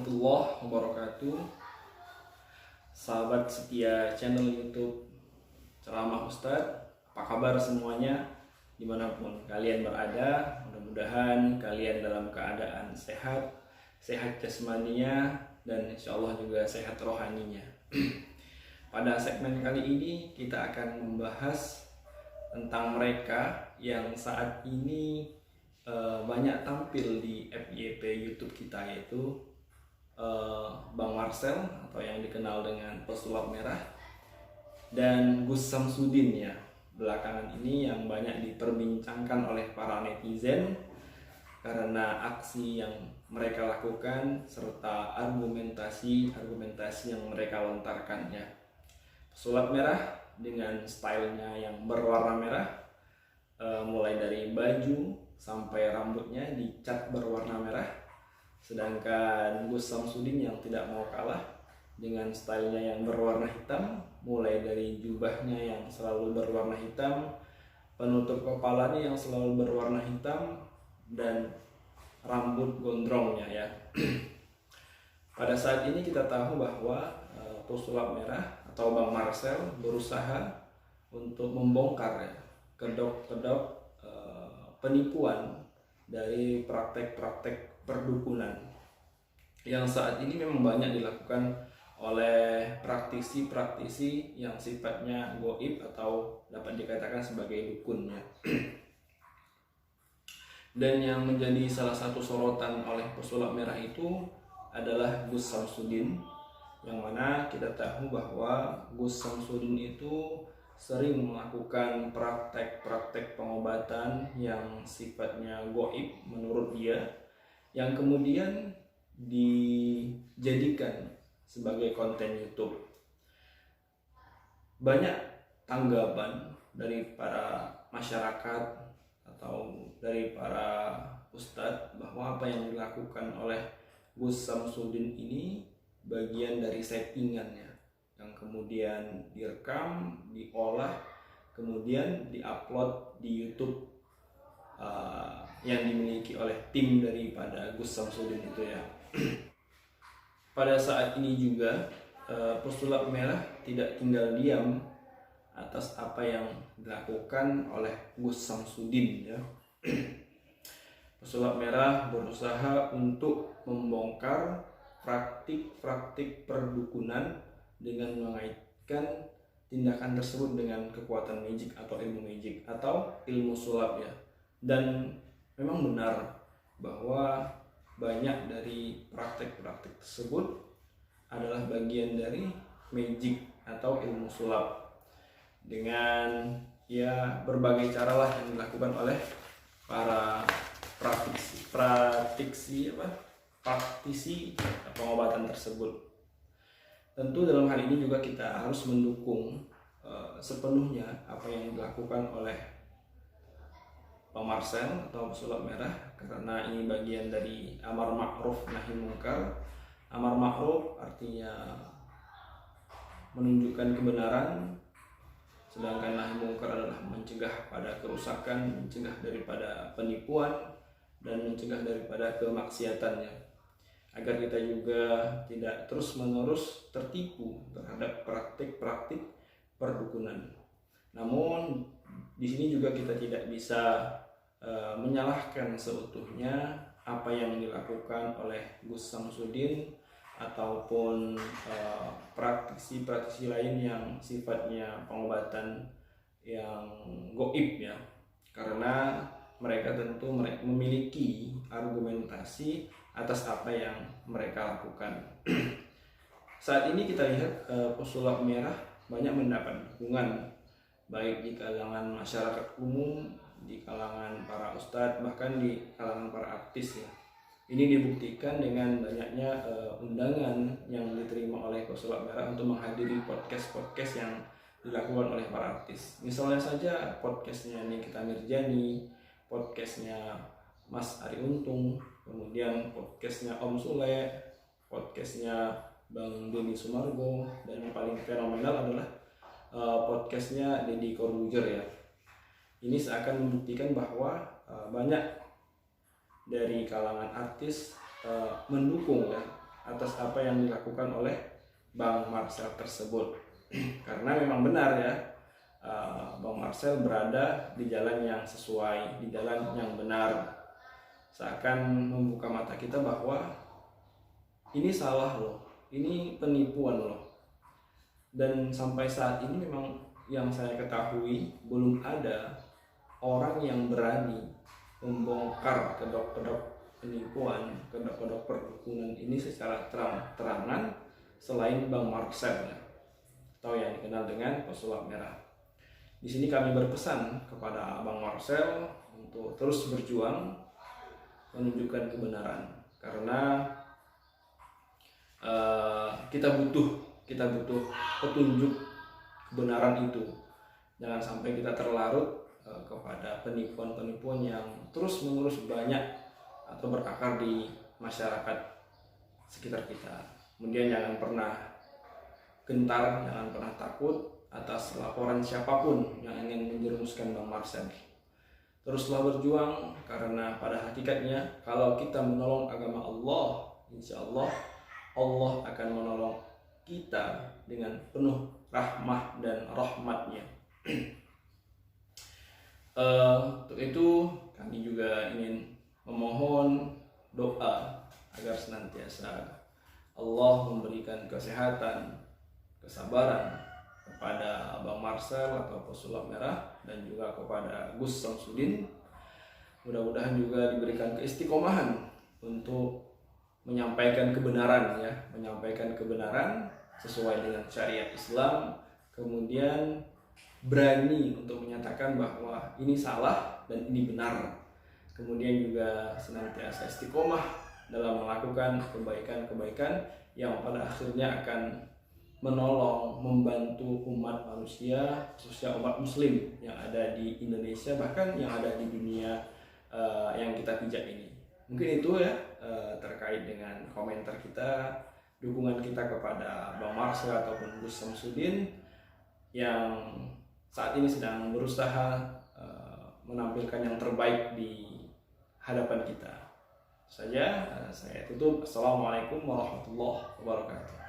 warahmatullahi wabarakatuh. Sahabat setia channel YouTube Ceramah Ustadz, apa kabar semuanya? Dimanapun kalian berada, mudah-mudahan kalian dalam keadaan sehat, sehat jasmaninya, dan insya Allah juga sehat rohaninya. Pada segmen kali ini kita akan membahas tentang mereka yang saat ini banyak tampil di FYP YouTube kita, yaitu Bang Marcel atau yang dikenal dengan Pesulap Merah dan Gus Samsudin ya. Belakangan ini yang banyak diperbincangkan oleh para netizen karena aksi yang mereka lakukan serta argumentasi yang mereka lontarkan ya. Pesulap Merah dengan stylenya yang berwarna merah, mulai dari baju sampai rambutnya dicat berwarna merah. Sedangkan Gus Samsudin yang tidak mau kalah dengan stylenya yang berwarna hitam, mulai dari jubahnya yang selalu berwarna hitam, penutup kepalanya yang selalu berwarna hitam, dan rambut gondrongnya ya. Pada saat ini kita tahu bahwa Pesulap Merah atau Bang Marcel berusaha untuk membongkar ya, kedok-kedok penipuan dari praktek-praktek perdukunan yang saat ini memang banyak dilakukan oleh praktisi-praktisi yang sifatnya goib atau dapat dikatakan sebagai dukun ya. Dan yang menjadi salah satu sorotan oleh Pesulap Merah itu adalah Gus Samsudin, yang mana kita tahu bahwa Gus Samsudin itu sering melakukan praktek-praktek pengobatan yang sifatnya goib menurut dia, yang kemudian dijadikan sebagai konten YouTube. Banyak tanggapan dari para masyarakat atau dari para ustadz bahwa apa yang dilakukan oleh Gus Samsudin ini bagian dari settingannya, yang kemudian direkam, diolah, kemudian diupload di YouTube yang dimiliki oleh tim daripada Gus Samsudin itu ya. Pada saat ini juga Pesulap Merah tidak tinggal diam atas apa yang dilakukan oleh Gus Samsudin ya. Pesulap Merah berusaha untuk membongkar praktik-praktik perdukunan dengan mengaitkan tindakan tersebut dengan kekuatan magic atau ilmu magic atau ilmu sulap ya. Dan memang benar bahwa banyak dari praktek-praktik tersebut adalah bagian dari magic atau ilmu sulap dengan ya berbagai cara lah yang dilakukan oleh para praktisi pengobatan tersebut. Tentu dalam hal ini juga kita harus mendukung sepenuhnya apa yang dilakukan oleh Bang Marcel atau Pesulap Merah, karena ini bagian dari amar ma'ruf nahi mungkar. Amar ma'ruf artinya menunjukkan kebenaran, sedangkan nahi mungkar adalah mencegah pada kerusakan, mencegah daripada penipuan, dan mencegah daripada kemaksiatannya, agar kita juga tidak terus-menerus tertipu terhadap praktik-praktik perdukunan. Namun di sini juga kita tidak bisa menyalahkan seutuhnya apa yang dilakukan oleh Gus Samsudin ataupun praktisi-praktisi lain yang sifatnya pengobatan yang goib ya, karena mereka tentu memiliki argumentasi atas apa yang mereka lakukan. Saat ini kita lihat Pesulap Merah banyak mendapat dukungan baik di kalangan masyarakat umum, di kalangan para ustadz, bahkan di kalangan para artis ya. Ini dibuktikan dengan banyaknya undangan yang diterima oleh Pesulap Merah untuk menghadiri podcast-podcast yang dilakukan oleh para artis. Misalnya saja podcastnya Nikita Mirjani, podcastnya Mas Ari Untung, kemudian podcastnya Om Sule, podcastnya Bang Denny Sumargo, dan yang paling fenomenal adalah podcastnya Deddy Corbuzier ya. Ini seakan membuktikan bahwa banyak dari kalangan artis mendukung ya atas apa yang dilakukan oleh Bang Marcel tersebut. Karena memang benar ya, Bang Marcel berada di jalan yang sesuai, di jalan yang benar. Seakan membuka mata kita bahwa ini salah loh, ini penipuan loh. Dan sampai saat ini memang yang saya ketahui belum ada orang yang berani membongkar kedok-kedok penipuan, kedok-kedok perdukunan ini secara terang-terangan selain Bang Marcel atau yang dikenal dengan pesulap merah. Di sini kami berpesan kepada Bang Marcel untuk terus berjuang menunjukkan kebenaran, karena kita butuh petunjuk kebenaran itu. Jangan sampai kita terlarut kepada penipuan-penipuan yang terus menerus banyak atau berakar di masyarakat sekitar kita. Kemudian jangan pernah gentar, jangan pernah takut atas laporan siapapun yang ingin menjerumuskan Bang Marcel. Teruslah berjuang, karena pada hakikatnya kalau kita menolong agama Allah, insya Allah Allah akan menolong kita dengan penuh rahmah dan rahmatnya. Untuk itu kami juga ingin memohon doa agar senantiasa Allah memberikan kesehatan, kesabaran kepada Bang Marcel atau pesulap merah, dan juga kepada Gus Samsudin. Mudah-mudahan juga diberikan keistiqomahan untuk menyampaikan kebenaran ya, menyampaikan kebenaran sesuai dengan syariat Islam, kemudian berani untuk menyatakan bahwa ini salah dan ini benar. Kemudian juga senantiasa istiqomah dalam melakukan kebaikan-kebaikan yang pada akhirnya akan menolong, membantu umat manusia, khususnya umat muslim yang ada di Indonesia, bahkan yang ada di dunia yang kita pijak ini. Mungkin itu ya terkait dengan komentar kita, dukungan kita kepada Bang Marcel ataupun Gus Samsudin yang saat ini sedang berusaha menampilkan yang terbaik di hadapan kita. Saja saya tutup. Assalamualaikum warahmatullahi wabarakatuh.